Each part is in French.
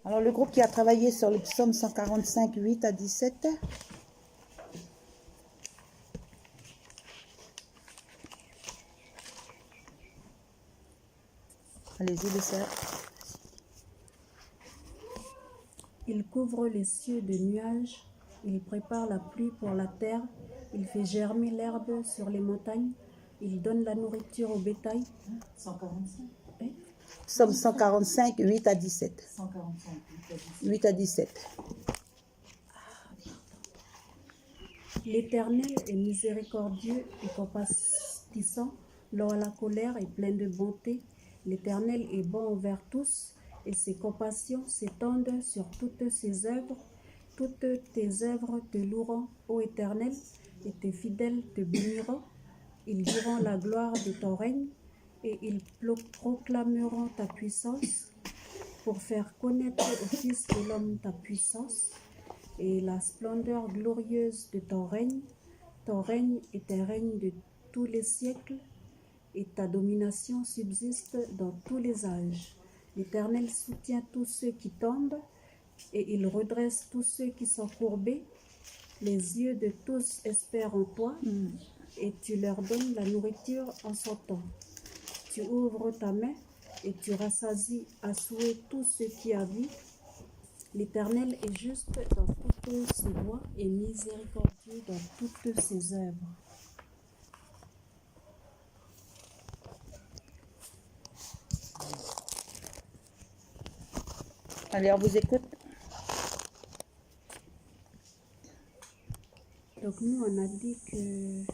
Alors, le groupe qui a travaillé sur le psaume 145, 8 à 17. Allez-y, les sœurs. Il couvre les cieux de nuages, il prépare la pluie pour la terre, il fait germer l'herbe sur les montagnes, il donne la nourriture au bétail. 145. Psaume 145, 8 à 17. 145. 8 à 17. L'Éternel est miséricordieux et compatissant, lent à la colère et plein de bonté. L'Éternel est bon envers tous, et ses compassions s'étendent sur toutes ses œuvres. Toutes tes œuvres te loueront, ô Éternel, et tes fidèles te béniront. Ils diront la gloire de ton règne, et ils proclameront ta puissance, pour faire connaître au Fils de l'homme ta puissance et la splendeur glorieuse de ton règne. Ton règne est un règne de tous les siècles, et ta domination subsiste dans tous les âges. L'Éternel soutient tous ceux qui tombent, et il redresse tous ceux qui sont courbés. Les yeux de tous espèrent en toi, et tu leur donnes la nourriture en son temps. Tu ouvres ta main, et tu rassasies à souhait tous ceux qui a vie. L'Éternel est juste dans toutes ses voies et miséricordieux dans toutes ses œuvres. Allez, on vous écoute. Donc nous, on a dit que,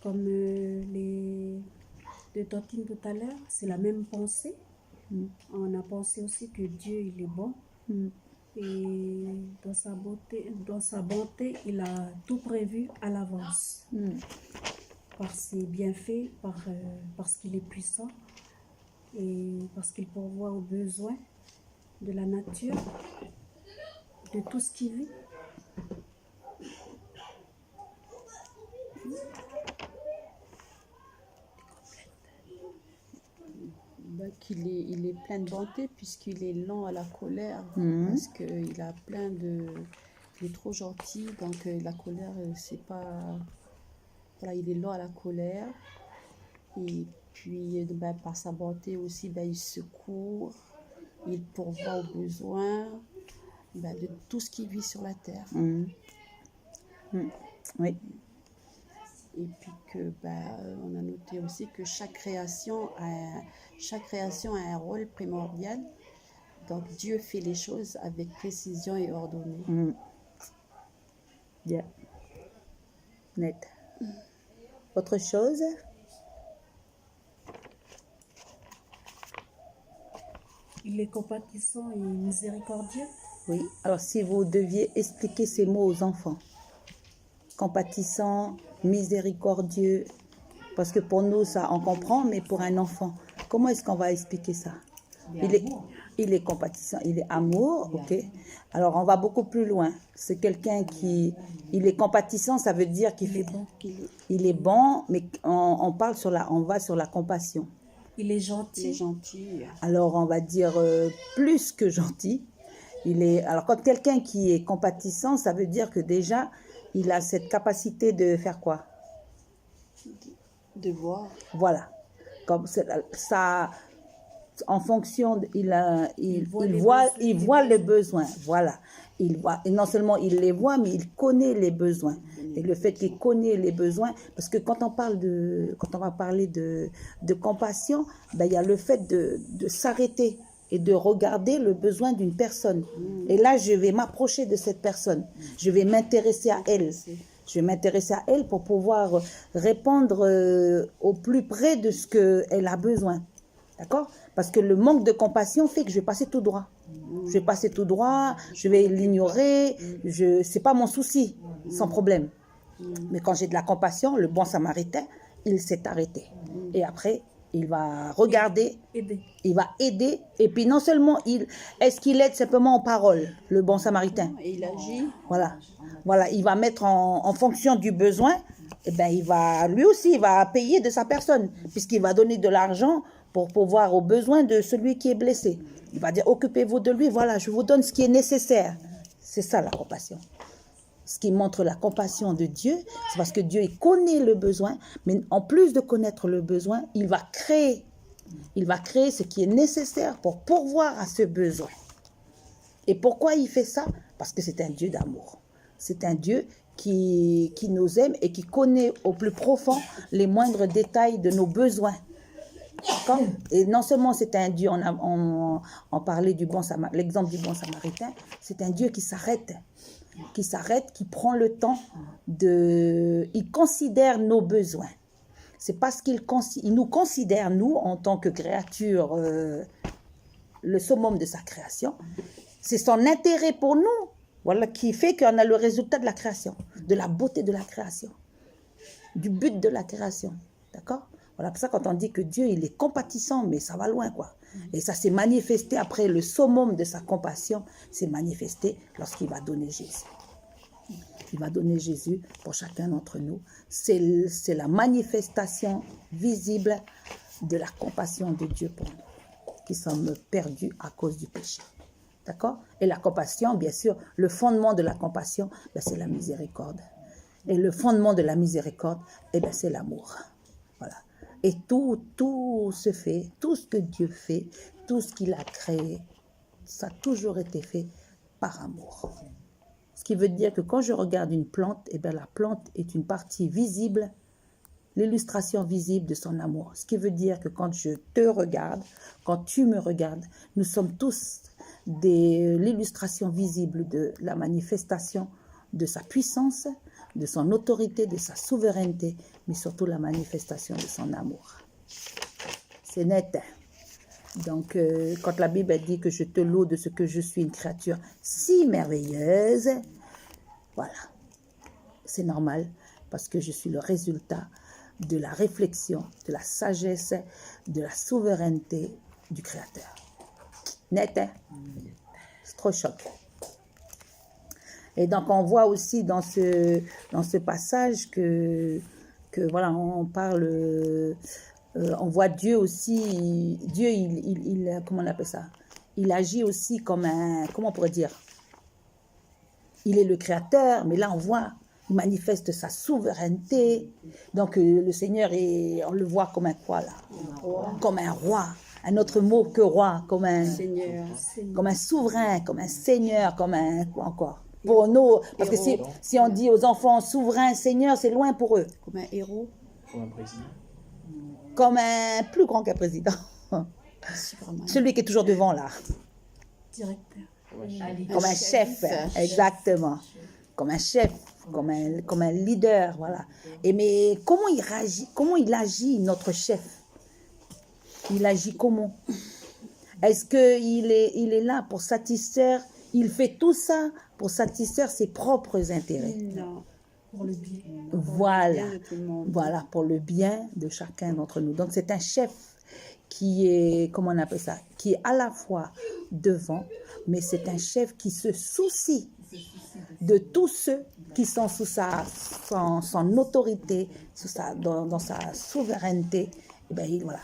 comme les deux tantines tout à l'heure, c'est la même pensée. On a pensé aussi que Dieu, il est bon. Et dans sa bonté, il a tout prévu à l'avance. Par ses bienfaits, parce qu'il est puissant et parce qu'il pourvoit aux besoins de la nature, de tout ce qui vit. Il est plein de bonté puisqu'il est lent à la colère, parce qu'il a il est trop gentil, donc la colère, c'est pas... Voilà, il est lent à la colère, et puis par sa bonté aussi, il secourt, il pourvoit aux besoins de tout ce qui vit sur la terre. Oui. Et puis que on a noté aussi que chaque création a un rôle primordial. Donc Dieu fait les choses avec précision et ordonnée. Bien. Net. Autre chose? Il est compatissant et miséricordieux. Oui. Alors si vous deviez expliquer ces mots aux enfants. Compatissant, miséricordieux, parce que pour nous ça on comprend, mais pour un enfant, comment est-ce qu'on va expliquer ça? Il est compatissant, il est amour, ok. Alors on va beaucoup plus loin. C'est quelqu'un qui, il est compatissant, ça veut dire qu'il fait bon. Il est bon, mais on va sur la compassion. Il est gentil. Il est gentil. Alors on va dire plus que gentil. Alors quand quelqu'un qui est compatissant, ça veut dire que déjà il a cette capacité de faire quoi? De voir. Voilà. Comme ça, en fonction, il voit le besoin. Voilà. Il voit, et non seulement il les voit, mais il connaît les besoins. Et le fait qu'il connaît les besoins, parce que quand on va parler de compassion, il y a le fait de s'arrêter et de regarder le besoin d'une personne. Et là, je vais m'approcher de cette personne. Je vais m'intéresser à elle. Je vais m'intéresser à elle pour pouvoir répondre au plus près de ce qu'elle a besoin. D'accord? Parce que le manque de compassion fait que je vais passer tout droit. Je vais passer tout droit, je vais l'ignorer. C'est pas mon souci, sans problème. Mais quand j'ai de la compassion, le bon samaritain, il s'est arrêté. Et après, il va regarder, il va aider, et puis non seulement est-ce qu'il aide simplement en parole, le bon samaritain? Et il agit. Voilà, il va mettre en fonction du besoin, et lui aussi, il va payer de sa personne, puisqu'il va donner de l'argent pour pouvoir aux besoins de celui qui est blessé. Il va dire, occupez-vous de lui, voilà, je vous donne ce qui est nécessaire. C'est ça la compassion. Ce qui montre la compassion de Dieu, c'est parce que Dieu il connaît le besoin, mais en plus de connaître le besoin, il va créer ce qui est nécessaire pour pourvoir à ce besoin. Et pourquoi il fait ça? Parce que c'est un Dieu d'amour. C'est un Dieu qui nous aime et qui connaît au plus profond les moindres détails de nos besoins. D'accord? Et non seulement c'est un Dieu, on parlait du l'exemple du bon samaritain, c'est un Dieu qui s'arrête, qui prend le temps il considère nos besoins. C'est parce qu'il nous considère, nous, en tant que créatures, le summum de sa création. C'est son intérêt pour nous, voilà, qui fait qu'on a le résultat de la création, de la beauté de la création, du but de la création. D'accord? Voilà, pour ça, quand on dit que Dieu, il est compatissant, mais ça va loin, quoi. Et ça s'est manifesté après le summum de sa compassion, s'est manifesté lorsqu'il va donner Jésus. Il va donner Jésus pour chacun d'entre nous. C'est la manifestation visible de la compassion de Dieu pour nous, qui sommes perdus à cause du péché. D'accord? Et la compassion, bien sûr, le fondement de la compassion, c'est la miséricorde. Et le fondement de la miséricorde, c'est l'amour. Voilà. Et tout se fait, tout ce que Dieu fait, tout ce qu'il a créé, ça a toujours été fait par amour. Ce qui veut dire que quand je regarde une plante, la plante est une partie visible, l'illustration visible de son amour. Ce qui veut dire que quand je te regarde, quand tu me regardes, nous sommes tous l'illustration visible de la manifestation de sa puissance, de son autorité, de sa souveraineté, mais surtout la manifestation de son amour. C'est net. Donc, quand la Bible dit que je te loue de ce que je suis une créature si merveilleuse, voilà, c'est normal, parce que je suis le résultat de la réflexion, de la sagesse, de la souveraineté du Créateur. Net, hein? C'est trop choc. Et donc, on voit aussi dans ce passage que voilà, on parle, on voit Dieu aussi, Dieu, comment on appelle ça? Il agit aussi comme comment on pourrait dire? Il est le créateur, mais là, on voit, il manifeste sa souveraineté. Donc, le Seigneur, on le voit comme un quoi, là? Comme un roi. Un autre mot que roi, comme un seigneur, comme un souverain, comme un seigneur, comme un quoi encore? Pour nous, parce que si on dit aux enfants souverain, seigneur, c'est loin pour eux. Comme un héros. Comme un président. Comme un plus grand qu'un président. Celui qui est toujours devant là. Directeur. Comme un chef, exactement. Comme un chef, comme un leader, voilà. Mais comment il agit, notre chef? Il agit comment? Est-ce qu'il est là pour satisfaire? Il fait tout ça pour satisfaire ses propres intérêts. Non, pour le bien. Voilà, voilà, pour le bien de chacun d'entre nous. Donc c'est un chef qui est, comment on appelle ça, qui est à la fois devant, mais c'est un chef qui se soucie de tous ceux qui sont sous son autorité, dans sa souveraineté. Et voilà.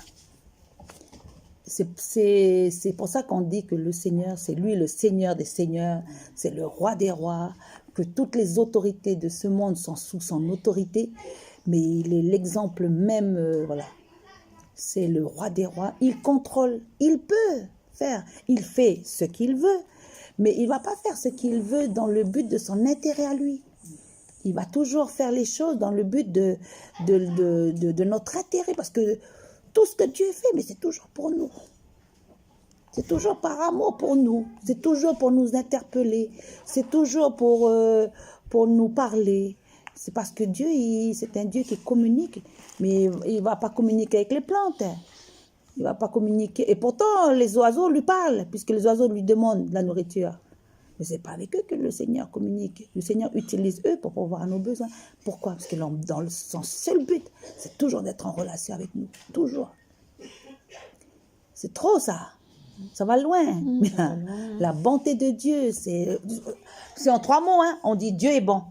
C'est pour ça qu'on dit que le Seigneur, c'est lui le Seigneur des Seigneurs, c'est le Roi des Rois, que toutes les autorités de ce monde sont sous son autorité, mais il est l'exemple même, voilà. C'est le Roi des Rois, il contrôle, il peut faire, il fait ce qu'il veut, mais il ne va pas faire ce qu'il veut dans le but de son intérêt à lui. Il va toujours faire les choses dans le but de notre intérêt, parce que tout ce que Dieu fait, mais c'est toujours pour nous. C'est toujours par amour pour nous. C'est toujours pour nous interpeller. C'est toujours pour nous parler. C'est parce que Dieu, c'est un Dieu qui communique. Mais il ne va pas communiquer avec les plantes. Il ne va pas communiquer. Et pourtant, les oiseaux lui parlent, puisque les oiseaux lui demandent de la nourriture. Mais ce n'est pas avec eux que le Seigneur communique. Le Seigneur utilise eux pour pourvoir à nos besoins. Pourquoi? Parce que son seul but, c'est toujours d'être en relation avec nous. Toujours. C'est trop ça. Ça va loin. Mais la bonté de Dieu, c'est en 3 mots. Hein. On dit Dieu est bon.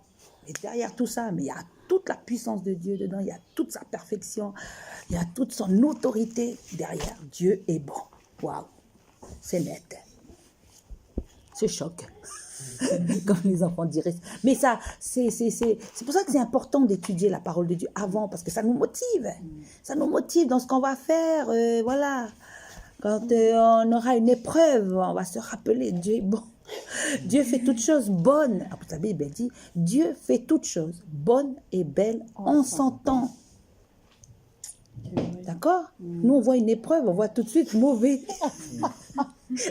Et derrière tout ça, mais il y a toute la puissance de Dieu dedans. Il y a toute sa perfection. Il y a toute son autorité derrière. Dieu est bon. Waouh. C'est net. C'est choc. Comme les enfants diraient. Mais ça, c'est pour ça que c'est important d'étudier la parole de Dieu avant, parce que ça nous motive. Ça nous motive dans ce qu'on va faire. Voilà. Quand on aura une épreuve, on va se rappeler, Dieu est bon. Dieu fait toutes choses bonnes. Ah, la Bible dit, Dieu fait toutes choses bonnes et belles en son temps. D'accord? Nous, on voit une épreuve, on voit tout de suite mauvais.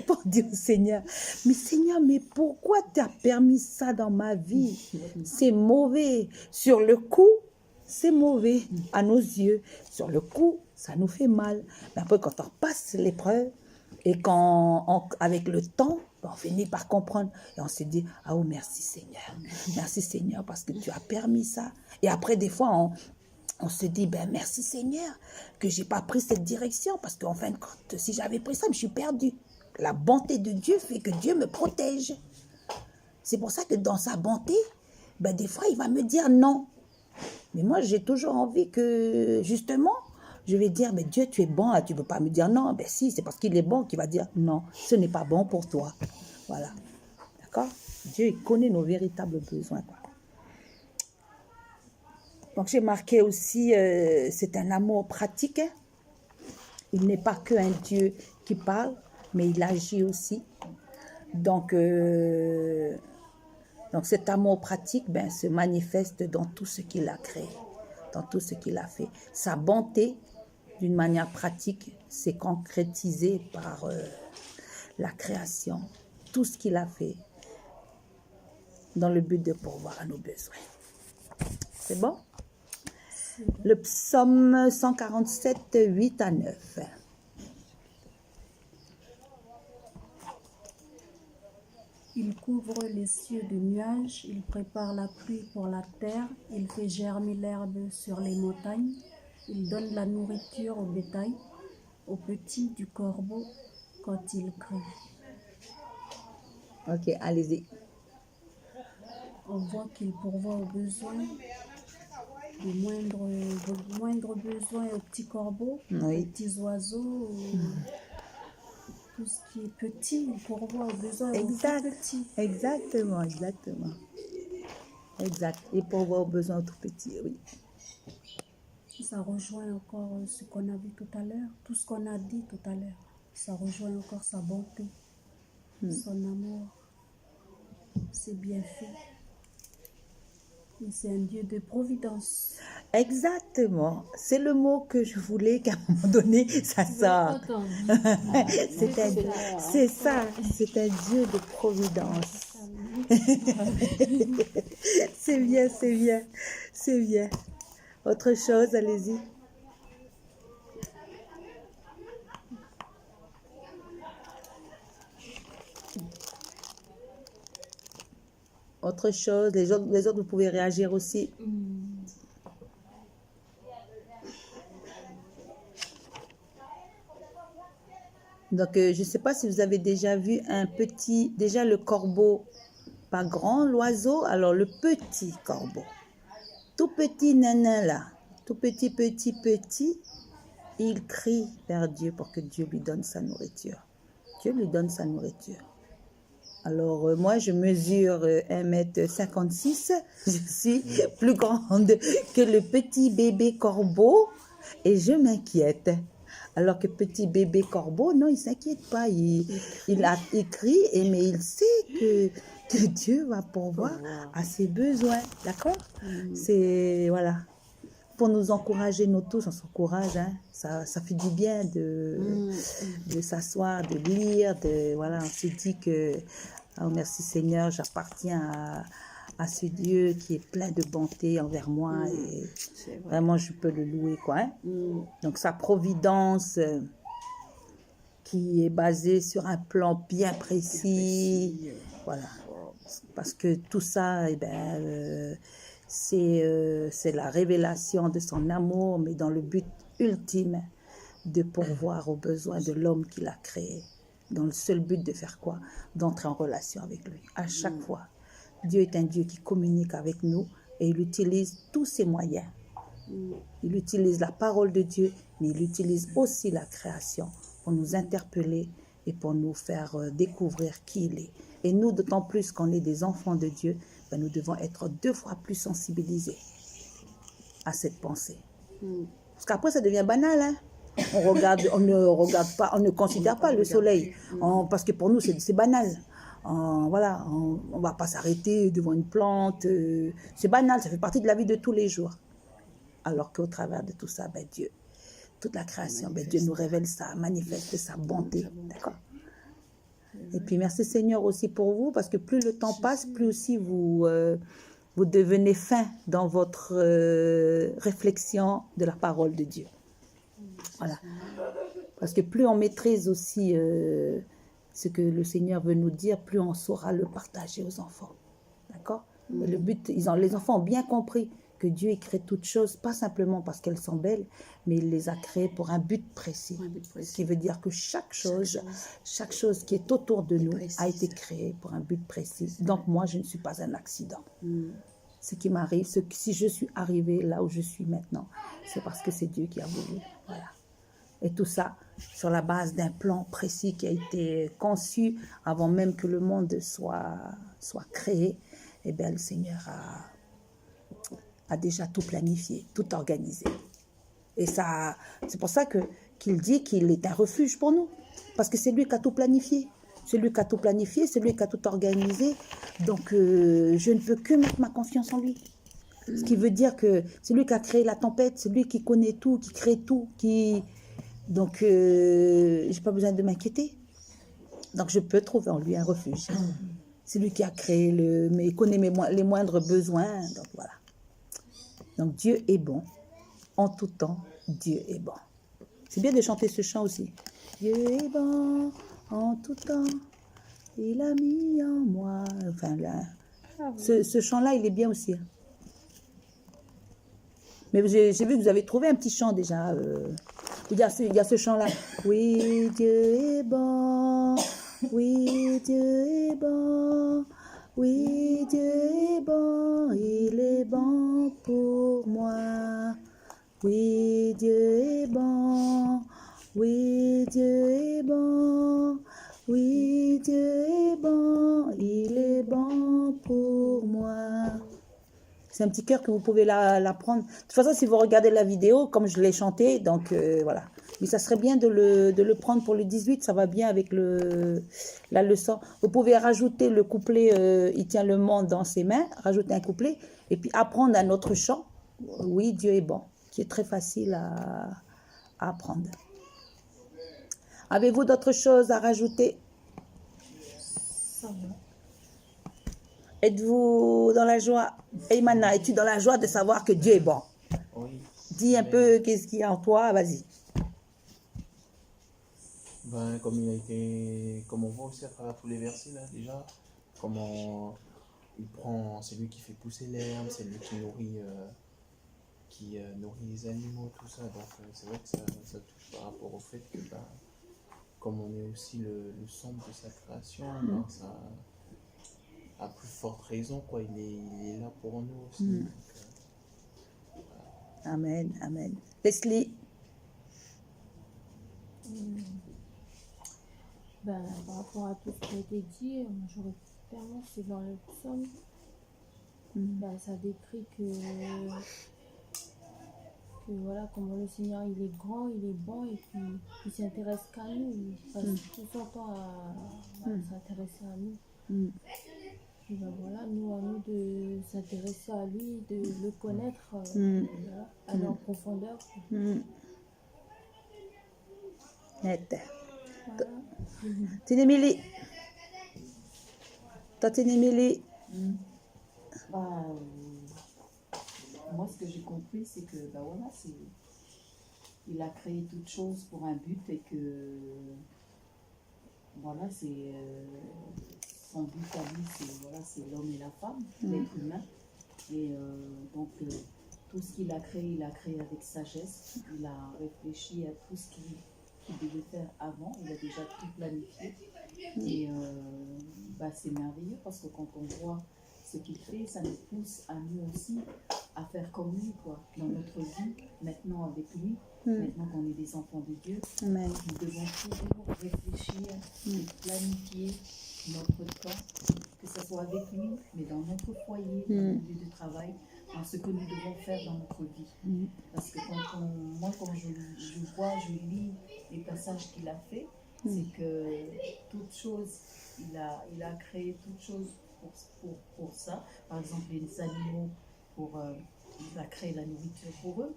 Pour dire au Seigneur, mais Seigneur, mais pourquoi tu as permis ça dans ma vie? C'est mauvais. Sur le coup, c'est mauvais à nos yeux. Sur le coup, ça nous fait mal. Mais après, quand on passe l'épreuve et avec le temps, on finit par comprendre et on se dit, ah oh, merci Seigneur. Merci Seigneur parce que tu as permis ça. Et après, des fois, on se dit, ben merci Seigneur que j'ai pas pris cette direction parce qu'en fin de compte, si j'avais pris ça, je suis perdue. La bonté de Dieu fait que Dieu me protège. C'est pour ça que dans sa bonté, ben des fois, il va me dire non. Mais moi, j'ai toujours envie que, justement, je vais dire, mais Dieu, tu es bon, tu ne peux pas me dire non. Ben si, c'est parce qu'il est bon qu'il va dire non, ce n'est pas bon pour toi. Voilà. D'accord? Dieu, il connaît nos véritables besoins, quoi. Donc, j'ai marqué aussi, c'est un amour pratique. Hein? Il n'est pas qu'un Dieu qui parle, mais il agit aussi. Donc cet amour pratique se manifeste dans tout ce qu'il a créé, dans tout ce qu'il a fait. Sa bonté, d'une manière pratique, s'est concrétisée par la création, tout ce qu'il a fait, dans le but de pourvoir à nos besoins. C'est bon? Le psaume 147, 8 à 9. Il couvre les cieux de nuages, il prépare la pluie pour la terre, il fait germer l'herbe sur les montagnes, il donne la nourriture au bétail, aux petits du corbeau quand il crie. Ok, allez-y. On voit qu'il pourvoit aux besoins, aux moindres besoins aux petits corbeaux, Oui. aux petits oiseaux, tout ce qui est petit, il pourvoit aux besoins Exact. aux tout petits. Exactement. Exact. Et pourvoit aux besoins aux tout petits, oui. Ça rejoint encore ce qu'on a vu tout à l'heure, tout ce qu'on a dit tout à l'heure. Ça rejoint encore sa bonté, son amour, ses bienfaits. Et c'est un Dieu de providence. Exactement. C'est le mot que je voulais qu'à un moment donné, ça sorte. C'est ça. C'est un Dieu de providence. C'est bien. Autre chose, allez-y. Autre chose, les autres, vous pouvez réagir aussi. Donc, je ne sais pas si vous avez déjà vu déjà le corbeau, pas grand, l'oiseau, alors le petit corbeau. Tout petit nanin là, tout petit, il crie vers Dieu pour que Dieu lui donne sa nourriture. Dieu lui donne sa nourriture. Alors, moi, je mesure 1,56 m. Je suis plus grande que le petit bébé corbeau et je m'inquiète. Alors que petit bébé corbeau, non, il ne s'inquiète pas. Il crie, mais il sait que Dieu va pourvoir à ses besoins. D'accord? C'est, voilà. Pour nous encourager, nous tous, on s'encourage. Hein. Ça fait du bien de s'asseoir, de lire. Voilà, on se dit que, oh, merci Seigneur, j'appartiens à ce Dieu qui est plein de bonté envers moi. Et vraiment, je peux le louer, quoi. Hein. Donc, sa providence qui est basée sur un plan bien précis. Voilà. Parce que tout ça, c'est la révélation de son amour, mais dans le but ultime de pourvoir aux besoins de l'homme qu'il a créé. Dans le seul but de faire quoi? D'entrer en relation avec lui. À chaque fois, Dieu est un Dieu qui communique avec nous et il utilise tous ses moyens. Il utilise la parole de Dieu, mais il utilise aussi la création pour nous interpeller et pour nous faire découvrir qui il est. Et nous, d'autant plus qu'on est des enfants de Dieu, ben, nous devons être 2 fois plus sensibilisés à cette pensée. Parce qu'après, ça devient banal, hein. On ne regarde pas, on ne considère pas le soleil, parce que pour nous, c'est banal. Voilà, on va pas s'arrêter devant une plante, c'est banal, ça fait partie de la vie de tous les jours. Alors qu'au travers de tout ça, ben Dieu, toute la création, ben Dieu nous révèle ça, manifeste sa bonté, d'accord? Et puis merci Seigneur aussi pour vous, parce que plus le temps passe, plus aussi vous devenez fin dans votre réflexion de la parole de Dieu. Voilà. Parce que plus on maîtrise aussi ce que le Seigneur veut nous dire, plus on saura le partager aux enfants. D'accord? Et le but, les enfants ont bien compris que Dieu il crée toutes choses, pas simplement parce qu'elles sont belles, mais il les a créées pour un but précis. Ce qui veut dire que chaque chose qui est autour de nous a été créée pour un but précis. Donc moi, je ne suis pas un accident. Ce qui m'arrive, si je suis arrivée là où je suis maintenant, c'est parce que c'est Dieu qui a voulu. Voilà. Et tout ça sur la base d'un plan précis qui a été conçu avant même que le monde soit créé. Eh bien, le Seigneur a déjà tout planifié, tout organisé. Et ça, c'est pour ça qu'il dit qu'il est un refuge pour nous. Parce que c'est lui qui a tout planifié. C'est lui qui a tout planifié, c'est lui qui a tout organisé. Donc, je ne peux que mettre ma confiance en lui. Ce qui veut dire que c'est lui qui a créé la tempête, c'est lui qui connaît tout, qui crée tout, Donc, je n'ai pas besoin de m'inquiéter. Donc, je peux trouver en lui un refuge. C'est lui qui a créé mais il connaît les moindres besoins. Donc, voilà. Donc, Dieu est bon. En tout temps, Dieu est bon. C'est bien de chanter ce chant aussi. Dieu est bon en tout temps. Il a mis en moi. Enfin, là, ce chant-là, il est bien aussi. Mais j'ai vu que vous avez trouvé un petit chant déjà. Il y a ce chant-là. Oui, Dieu est bon. Oui, Dieu est bon. Oui, Dieu est bon. Il est bon pour moi. Oui, Dieu est bon. Oui, Dieu est bon. Oui, Dieu est bon. Il est bon pour moi. C'est un petit cœur que vous pouvez l'apprendre. De toute façon, si vous regardez la vidéo, comme je l'ai chanté, donc voilà. Mais ça serait bien de le prendre pour le 18, ça va bien avec la leçon. Vous pouvez rajouter le couplet « Il tient le monde dans ses mains », rajouter un couplet, et puis apprendre un autre chant. Oui, Dieu est bon, qui est très facile à apprendre. Avez-vous d'autres choses à rajouter? Ça va. Êtes-vous dans la joie? Eymana, es-tu dans la joie de savoir que Dieu est bon? Oui. Dis un peu qu'est-ce qu'il y a en toi, vas-y. Ben, comme on voit aussi à travers tous les versets là déjà, comment c'est lui qui fait pousser l'herbe, c'est lui qui nourrit les animaux, tout ça. Donc c'est vrai que ça touche par rapport au fait que comme on est aussi le centre de sa création, ben, ça à plus forte raison, quoi, il est là pour nous aussi. Donc, voilà. Amen, amen. Leslie. Ben, par rapport à tout ce qui a été dit, majoritairement c'est dans le psaume. Ben, ça décrit que voilà, comment le Seigneur il est grand, il est bon et puis il s'intéresse qu'à nous, il passe tout son temps à s'intéresser à nous. Et ben voilà, nous à nous de s'intéresser à lui, de le connaître, voilà, aller en profondeur. Net. Voilà. Tinémili. Toi, Tinémili. Moi, ce que j'ai compris, c'est que voilà, il a créé toutes choses pour un but et que voilà, c'est son but à lui, c'est l'homme et la femme, l'être humain. Et donc, tout ce qu'il a créé avec sagesse. Il a réfléchi à tout ce qu'il devait faire avant. Il a déjà tout planifié. Et c'est merveilleux parce que quand on voit ce qu'il fait, ça nous pousse à nous aussi à faire comme lui, quoi, dans notre vie, maintenant avec lui, maintenant qu'on est des enfants de Dieu. Amen. Nous devons toujours réfléchir et planifier notre temps, que ce soit avec lui, mais dans notre foyer, dans notre lieu de travail, dans ce que nous devons faire dans notre vie. Parce que quand je vois, je lis les passages qu'il a fait, c'est que toute chose, il a créé toute chose pour ça. Par exemple, les animaux, il a créé la nourriture pour eux.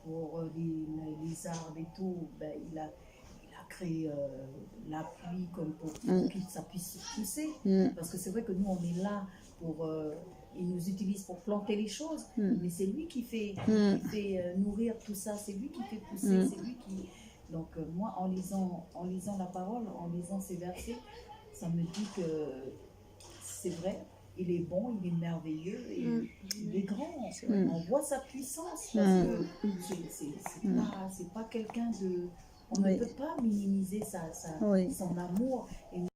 Pour les arbres et tout, ben, il a créé la pluie comme pour que ça puisse pousser. Parce que c'est vrai que nous, on est là pour... il nous utilise pour planter les choses, mais c'est lui qui fait nourrir tout ça, c'est lui qui fait pousser, c'est lui qui... Donc moi, en lisant la parole, en lisant ces versets, ça me dit que c'est vrai, il est bon, il est merveilleux, et il est grand. On voit sa puissance, parce que c'est pas quelqu'un de... On ne peut pas minimiser son amour. Et